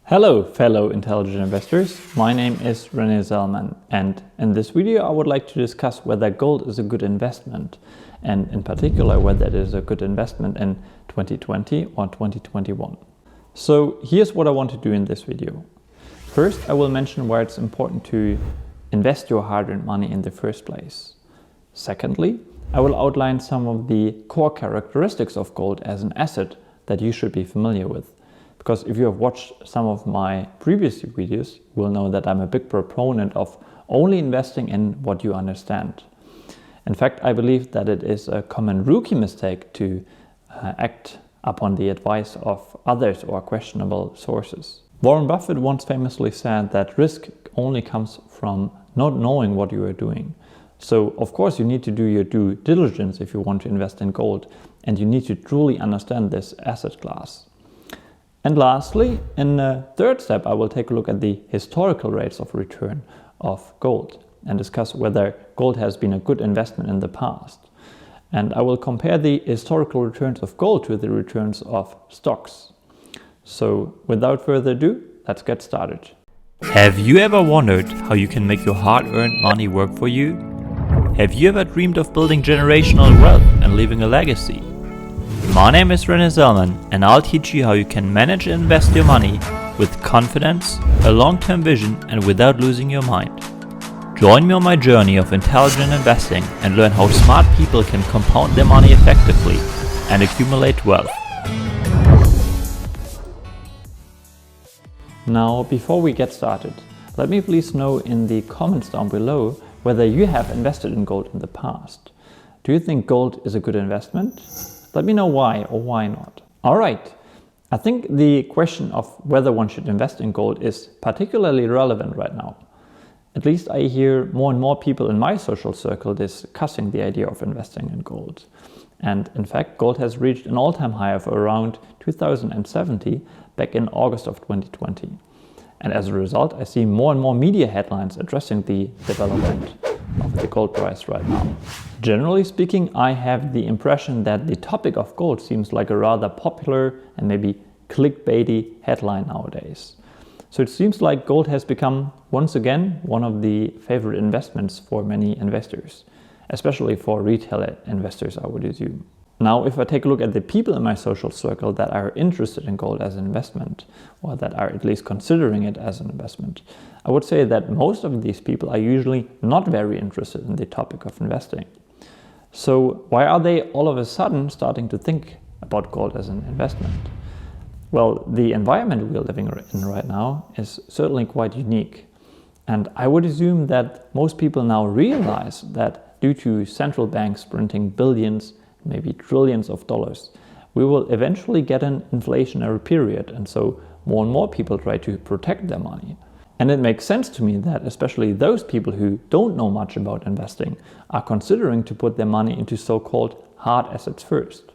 Hello fellow intelligent investors, my name is René Zellman, and in this video I would like to discuss whether gold is a good investment, and in particular whether it is a good investment in 2020 or 2021. So here's what I want to do in this video. First, I will mention why it's important to invest your hard-earned money in the first place. Secondly, I will outline some of the core characteristics of gold as an asset that you should be familiar with. Because if you have watched some of my previous videos, you will know that I'm a big proponent of only investing in what you understand. In fact, I believe that it is a common rookie mistake to act upon the advice of others or questionable sources. Warren Buffett once famously said that risk only comes from not knowing what you are doing. So, of course, you need to do your due diligence if you want to invest in gold, and you need to truly understand this asset class. And lastly, in the third step, I will take a look at the historical rates of return of gold and discuss whether gold has been a good investment in the past. And I will compare the historical returns of gold to the returns of stocks. So without further ado, let's get started. Have you ever wondered how you can make your hard-earned money work for you? Have you ever dreamed of building generational wealth and leaving a legacy? My name is René Zellman, and I'll teach you how you can manage and invest your money with confidence, a long-term vision, and without losing your mind. Join me on my journey of intelligent investing and learn how smart people can compound their money effectively and accumulate wealth. Now, before we get started, let me please know in the comments down below whether you have invested in gold in the past. Do you think gold is a good investment? Let me know why or why not. Alright, I think the question of whether one should invest in gold is particularly relevant right now. At least I hear more and more people in my social circle discussing the idea of investing in gold. And in fact, gold has reached an all-time high of around 2070 back in August of 2020. And as a result, I see more and more media headlines addressing the development of the gold price right now. Generally speaking, I have the impression that the topic of gold seems like a rather popular and maybe clickbaity headline nowadays. So it seems like gold has become, once again, one of the favorite investments for many investors, especially for retail investors, I would assume. Now, if I take a look at the people in my social circle that are interested in gold as an investment, or that are at least considering it as an investment, I would say that most of these people are usually not very interested in the topic of investing. So why are they all of a sudden starting to think about gold as an investment? Well, the environment we're living in right now is certainly quite unique. And I would assume that most people now realize that due to central banks printing billions, maybe trillions of dollars, we will eventually get an inflationary period, and so more and more people try to protect their money. And it makes sense to me that especially those people who don't know much about investing are considering to put their money into so-called hard assets first.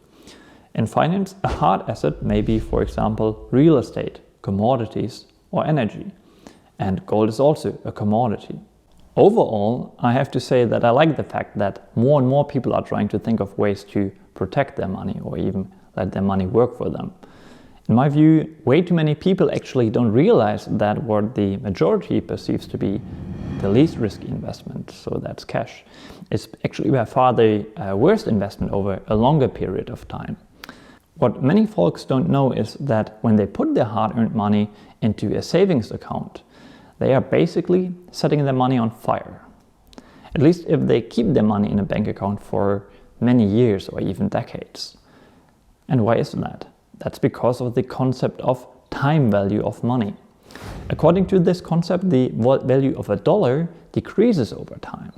In finance, a hard asset may be, for example, real estate, commodities, or energy. And gold is also a commodity. Overall, I have to say that I like the fact that more and more people are trying to think of ways to protect their money or even let their money work for them. In my view, way too many people actually don't realize that what the majority perceives to be the least risky investment, so that's cash, is actually by far the worst investment over a longer period of time. What many folks don't know is that when they put their hard-earned money into a savings account, they are basically setting their money on fire. At least if they keep their money in a bank account for many years or even decades. And why is that? That's because of the concept of time value of money. According to this concept, the value of a dollar decreases over time.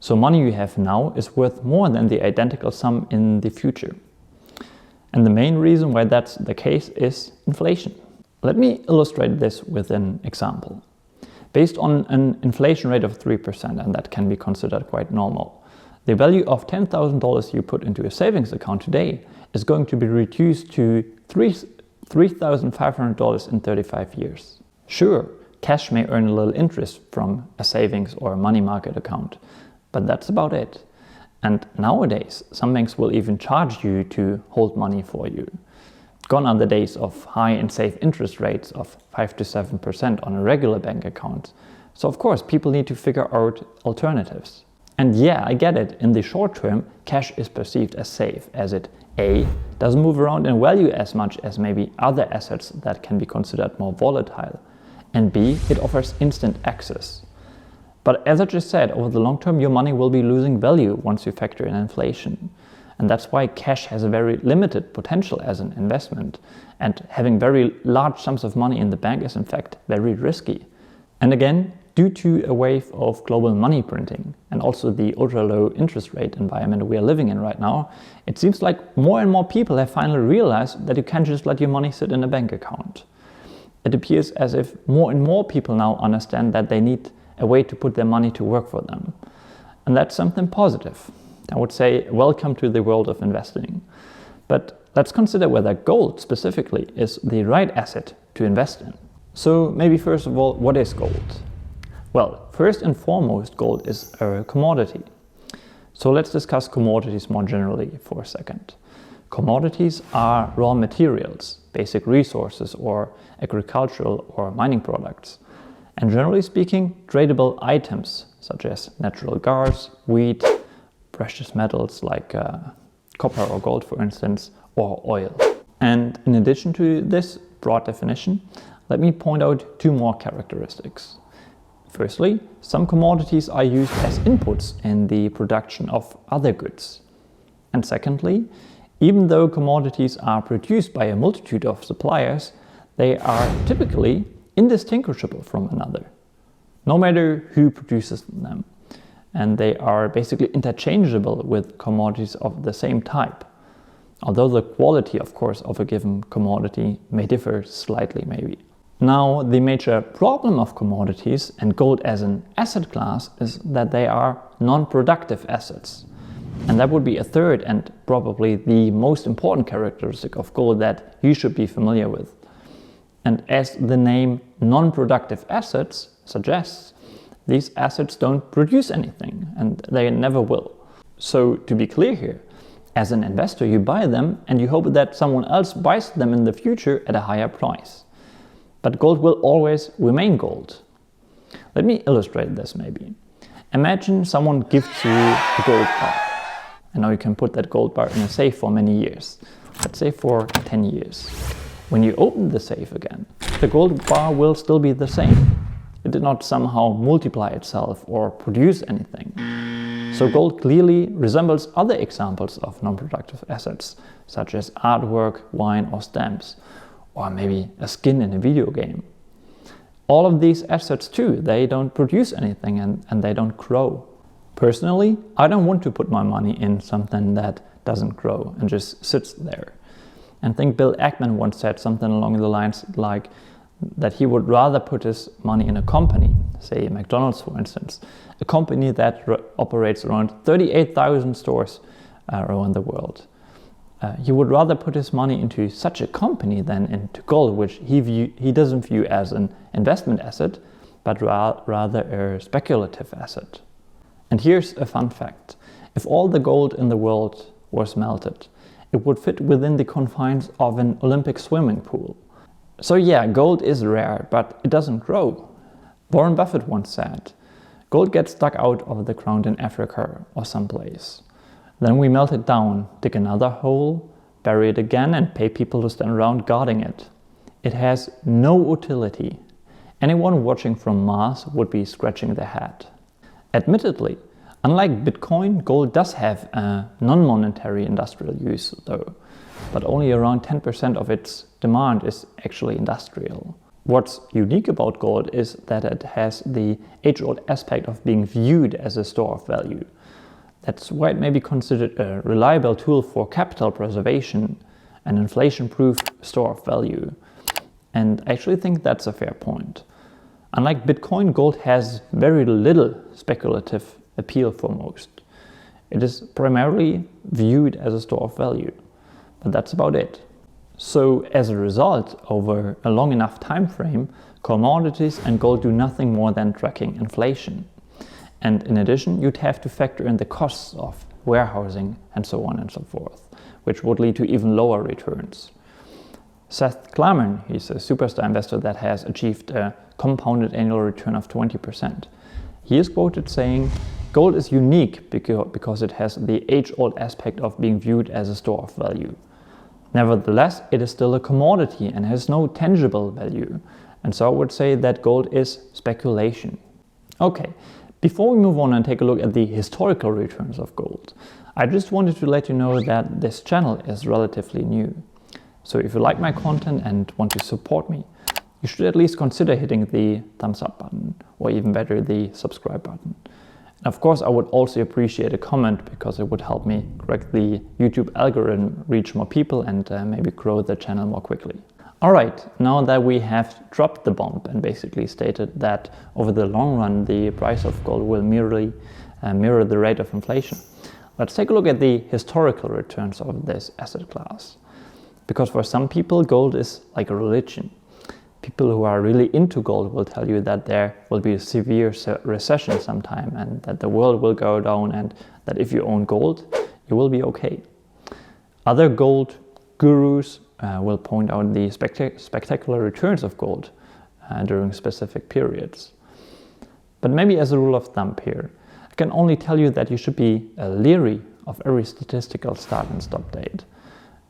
So money you have now is worth more than the identical sum in the future. And the main reason why that's the case is inflation. Let me illustrate this with an example. Based on an inflation rate of 3%, and that can be considered quite normal, the value of $10,000 you put into a savings account today is going to be reduced to $3,500 in 35 years. Sure, cash may earn a little interest from a savings or a money market account, but that's about it. And nowadays, some banks will even charge you to hold money for you. Gone are the days of high and safe interest rates of 5 to 7% on a regular bank account. So of course people need to figure out alternatives. And yeah, I get it, in the short term cash is perceived as safe, as it A, doesn't move around in value as much as maybe other assets that can be considered more volatile, and B, it offers instant access. But as I just said, over the long term your money will be losing value once you factor in inflation. And that's why cash has a very limited potential as an investment, and having very large sums of money in the bank is in fact very risky. And again, due to a wave of global money printing and also the ultra low interest rate environment we are living in right now, it seems like more and more people have finally realized that you can't just let your money sit in a bank account. It appears as if more and more people now understand that they need a way to put their money to work for them. And that's something positive. I would say welcome to the world of investing. But let's consider whether gold specifically is the right asset to invest in. So maybe first of all, what is gold? Well, first and foremost, gold is a commodity. So let's discuss commodities more generally for a second. Commodities are raw materials, basic resources or agricultural or mining products. And generally speaking, tradable items such as natural gas, wheat, precious metals like copper or gold, for instance, or oil. And in addition to this broad definition, let me point out two more characteristics. Firstly, some commodities are used as inputs in the production of other goods. And secondly, even though commodities are produced by a multitude of suppliers, they are typically indistinguishable from another, no matter who produces them. And they are basically interchangeable with commodities of the same type. Although the quality, of course, of a given commodity may differ slightly maybe. Now, the major problem of commodities and gold as an asset class is that they are non-productive assets. And that would be a third and probably the most important characteristic of gold that you should be familiar with. And as the name non-productive assets suggests, these assets don't produce anything, and they never will. So to be clear here, as an investor you buy them and you hope that someone else buys them in the future at a higher price. But gold will always remain gold. Let me illustrate this maybe. Imagine someone gives you a gold bar. And now you can put that gold bar in a safe for many years. Let's say for 10 years. When you open the safe again, the gold bar will still be the same. It did not somehow multiply itself or produce anything. So gold clearly resembles other examples of non-productive assets, such as artwork, wine or stamps, or maybe a skin in a video game. All of these assets too, they don't produce anything and they don't grow. Personally, I don't want to put my money in something that doesn't grow and just sits there. And I think Bill Ackman once said something along the lines like that he would rather put his money in a company, say McDonald's for instance, a company that operates around 38,000 stores around the world. He would rather put his money into such a company than into gold, which he doesn't view as an investment asset, but rather a speculative asset. And here's a fun fact. If all the gold in the world was melted, it would fit within the confines of an Olympic swimming pool. So yeah, gold is rare, but it doesn't grow. Warren Buffett once said, gold gets dug out of the ground in Africa or someplace. Then we melt it down, dig another hole, bury it again and pay people to stand around guarding it. It has no utility. Anyone watching from Mars would be scratching their head. Admittedly, unlike Bitcoin, gold does have a non-monetary industrial use though, but only around 10% of its demand is actually industrial. What's unique about gold is that it has the age-old aspect of being viewed as a store of value. That's why it may be considered a reliable tool for capital preservation, an inflation-proof store of value. And I actually think that's a fair point. Unlike Bitcoin, gold has very little speculative appeal for most. It is primarily viewed as a store of value, but that's about it. So as a result, over a long enough time frame, commodities and gold do nothing more than tracking inflation. And in addition, you'd have to factor in the costs of warehousing and so on and so forth, which would lead to even lower returns. Seth Klarman, he's a superstar investor that has achieved a compounded annual return of 20%. He is quoted saying, "Gold is unique because it has the age-old aspect of being viewed as a store of value. Nevertheless, it is still a commodity and has no tangible value. And so I would say that gold is speculation." Okay, before we move on and take a look at the historical returns of gold, I just wanted to let you know that this channel is relatively new. So if you like my content and want to support me, you should at least consider hitting the thumbs up button, or even better, the subscribe button. And of course, I would also appreciate a comment because it would help me correct the YouTube algorithm, reach more people, and maybe grow the channel more quickly. Alright, now that we have dropped the bomb and basically stated that over the long run the price of gold will merely mirror the rate of inflation, let's take a look at the historical returns of this asset class. Because for some people, gold is like a religion. People who are really into gold will tell you that there will be a severe recession sometime and that the world will go down and that if you own gold, you will be okay. Other gold gurus will point out the spectacular returns of gold during specific periods. But maybe as a rule of thumb here, I can only tell you that you should be leery of every statistical start and stop date.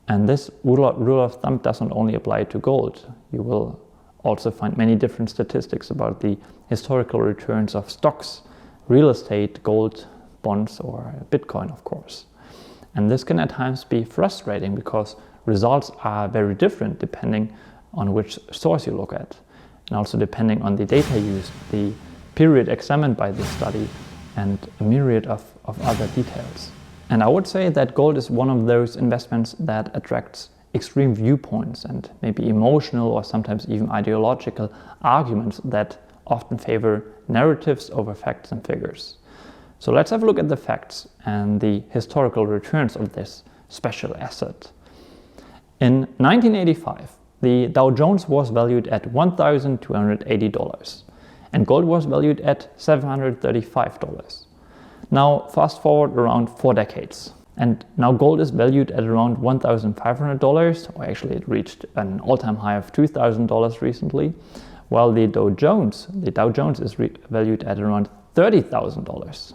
And this rule of thumb doesn't only apply to gold. You will also find many different statistics about the historical returns of stocks, real estate, gold, bonds, or Bitcoin, of course. And this can at times be frustrating because results are very different depending on which source you look at, and also depending on the data used, the period examined by this study, and a myriad of other details. And I would say that gold is one of those investments that attracts extreme viewpoints and maybe emotional or sometimes even ideological arguments that often favor narratives over facts and figures. So let's have a look at the facts and the historical returns of this special asset. In 1985, the Dow Jones was valued at $1,280 and gold was valued at $735. Now fast forward around 4 decades, and now gold is valued at around $1,500, or actually it reached an all-time high of $2,000 recently, while the Dow Jones is valued at around $30,000.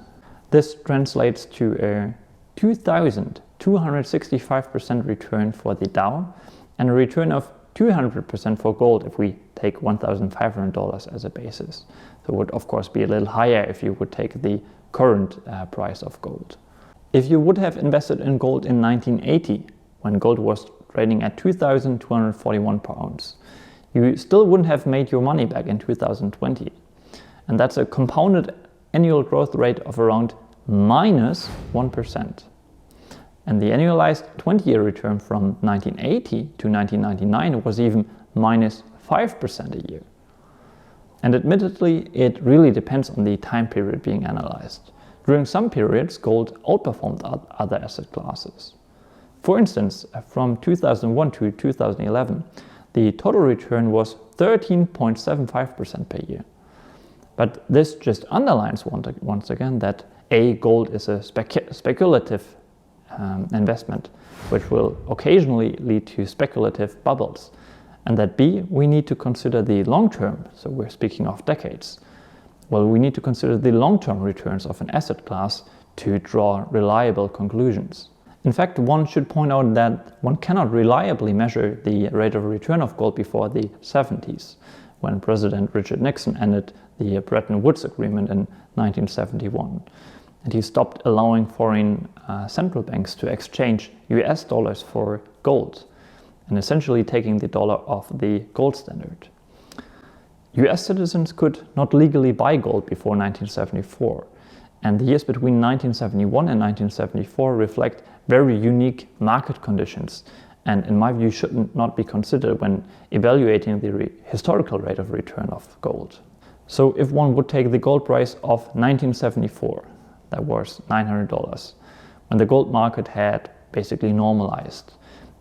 This translates to a 2,265% return for the Dow and a return of 200% for gold if we take $1,500 as a basis. So it would of course be a little higher if you would take the current price of gold. If you would have invested in gold in 1980, when gold was trading at 2,241 per ounce, you still wouldn't have made your money back in 2020. And that's a compounded annual growth rate of around -1%. And the annualized 20-year return from 1980 to 1999 was even -5% a year. And admittedly, it really depends on the time period being analyzed. During some periods, gold outperformed other asset classes. For instance, from 2001 to 2011, the total return was 13.75% per year. But this just underlines once again that A, gold is a speculative investment, which will occasionally lead to speculative bubbles. And that B, we need to consider the long term, so we're speaking of decades. Well, we need to consider the long-term returns of an asset class to draw reliable conclusions. In fact, one should point out that one cannot reliably measure the rate of return of gold before the 70s, when President Richard Nixon ended the Bretton Woods Agreement in 1971. And he stopped allowing foreign central banks to exchange US dollars for gold, and essentially taking the dollar off the gold standard. US citizens could not legally buy gold before 1974, and the years between 1971 and 1974 reflect very unique market conditions, and in my view should not be considered when evaluating the historical rate of return of gold. So if one would take the gold price of 1974, that was $900, when the gold market had basically normalized,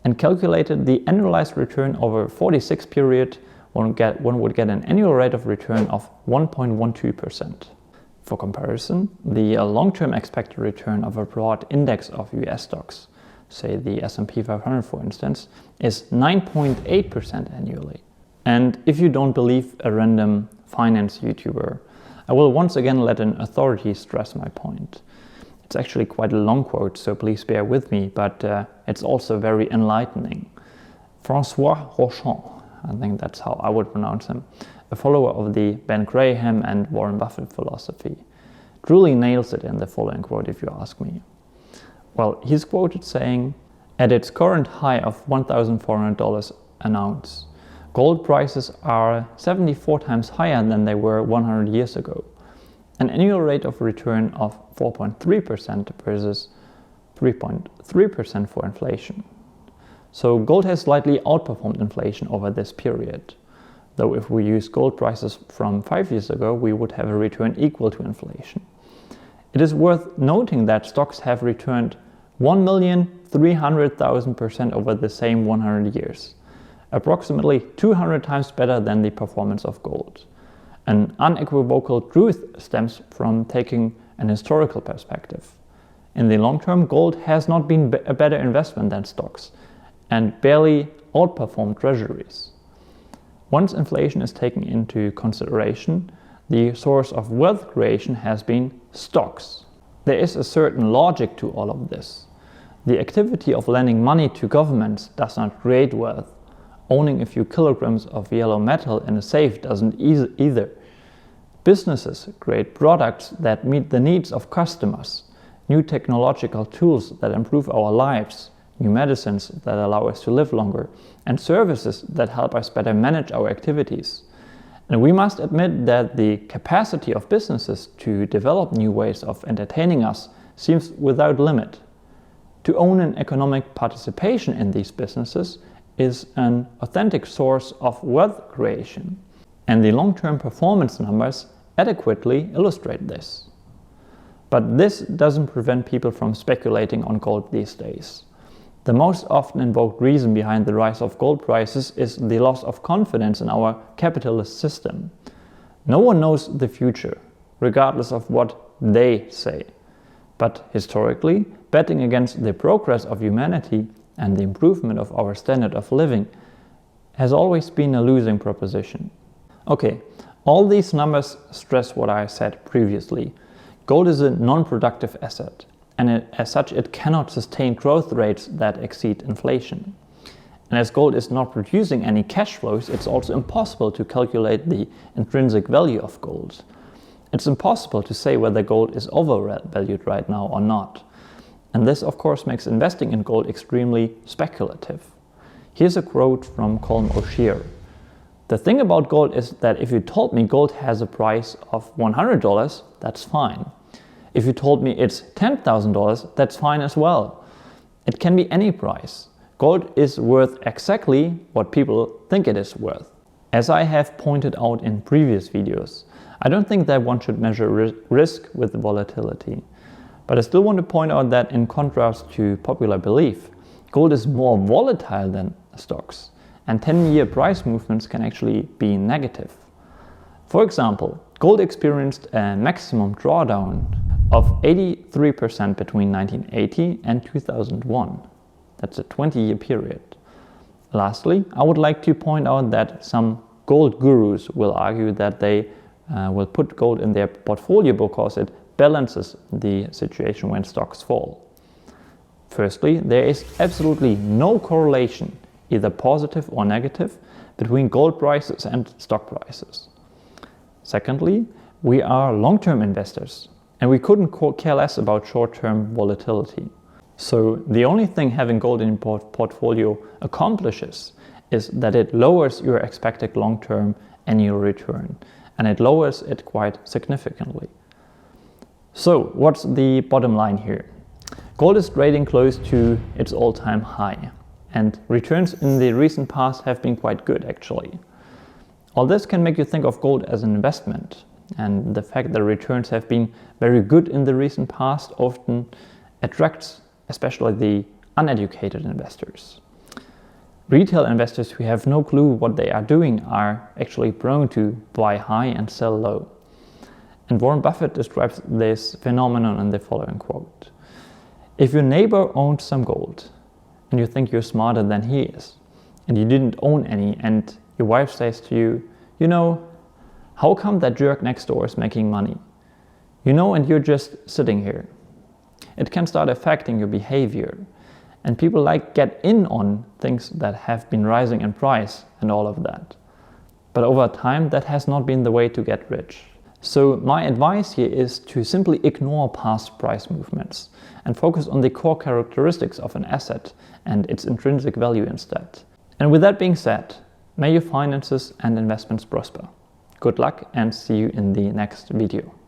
and calculated the annualized return over a 46 period, one would get an annual rate of return of 1.12%. For comparison, the long-term expected return of a broad index of US stocks, say the S&P 500 for instance, is 9.8% annually. And if you don't believe a random finance YouTuber, I will once again let an authority stress my point. It's actually quite a long quote, so please bear with me, but it's also very enlightening. Francois Rochon, I think that's how I would pronounce him, a follower of the Ben Graham and Warren Buffett philosophy, truly nails it in the following quote, if you ask me. Well, he's quoted saying, "At its current high of $1,400 an ounce, gold prices are 74 times higher than they were 100 years ago. An annual rate of return of 4.3% versus 3.3% for inflation." So gold has slightly outperformed inflation over this period. Though if we use gold prices from 5 years ago, we would have a return equal to inflation. It is worth noting that stocks have returned 1,300,000% over the same 100 years, approximately 200 times better than the performance of gold. An unequivocal truth stems from taking an historical perspective. In the long term, gold has not been a better investment than stocks and barely outperformed treasuries. Once inflation is taken into consideration, the source of wealth creation has been stocks. There is a certain logic to all of this. The activity of lending money to governments does not create wealth. Owning a few kilograms of yellow metal in a safe doesn't either. Businesses create products that meet the needs of customers, new technological tools that improve our lives, new medicines that allow us to live longer, and services that help us better manage our activities. And we must admit that the capacity of businesses to develop new ways of entertaining us seems without limit. To own an economic participation in these businesses is an authentic source of wealth creation, and the long-term performance numbers adequately illustrate this. But this doesn't prevent people from speculating on gold these days. The most often invoked reason behind the rise of gold prices is the loss of confidence in our capitalist system. No one knows the future, regardless of what they say. But historically, betting against the progress of humanity and the improvement of our standard of living has always been a losing proposition. Okay, all these numbers stress what I said previously. Gold is a non-productive asset, and as such it cannot sustain growth rates that exceed inflation. And as gold is not producing any cash flows, it's also impossible to calculate the intrinsic value of gold. It's impossible to say whether gold is overvalued right now or not. And this of course makes investing in gold extremely speculative. Here's a quote from Colm O'Shea. "The thing about gold is that if you told me gold has a price of $100, that's fine. If you told me it's $10,000, that's fine as well. It can be any price. Gold is worth exactly what people think it is worth." As I have pointed out in previous videos, I don't think that one should measure risk with volatility. But I still want to point out that in contrast to popular belief, gold is more volatile than stocks, and 10-year price movements can actually be negative. For example, gold experienced a maximum drawdown of 83% between 1980 and 2001. That's a 20-year period. Lastly, I would like to point out that some gold gurus will argue that they will put gold in their portfolio because it balances the situation when stocks fall. Firstly, there is absolutely no correlation, either positive or negative, between gold prices and stock prices. Secondly, we are long-term investors, and we couldn't care less about short-term volatility. So the only thing having gold in your portfolio accomplishes is that it lowers your expected long-term annual return, and it lowers it quite significantly. So what's the bottom line here? Gold is trading close to its all-time high, and returns in the recent past have been quite good actually. All this can make you think of gold as an investment, and the fact that returns have been very good in the recent past often attracts especially the uneducated investors. Retail investors who have no clue what they are doing are actually prone to buy high and sell low. And Warren Buffett describes this phenomenon in the following quote: "If your neighbor owns some gold, and you think you're smarter than he is, and you didn't own any, and your wife says to you, you know, how come that jerk next door is making money? You know, and you're just sitting here. It can start affecting your behavior, and people get in on things that have been rising in price and all of that. But over time, that has not been the way to get rich. So my advice here is to simply ignore past price movements and focus on the core characteristics of an asset and its intrinsic value instead. And with that being said, may your finances and investments prosper. Good luck and see you in the next video.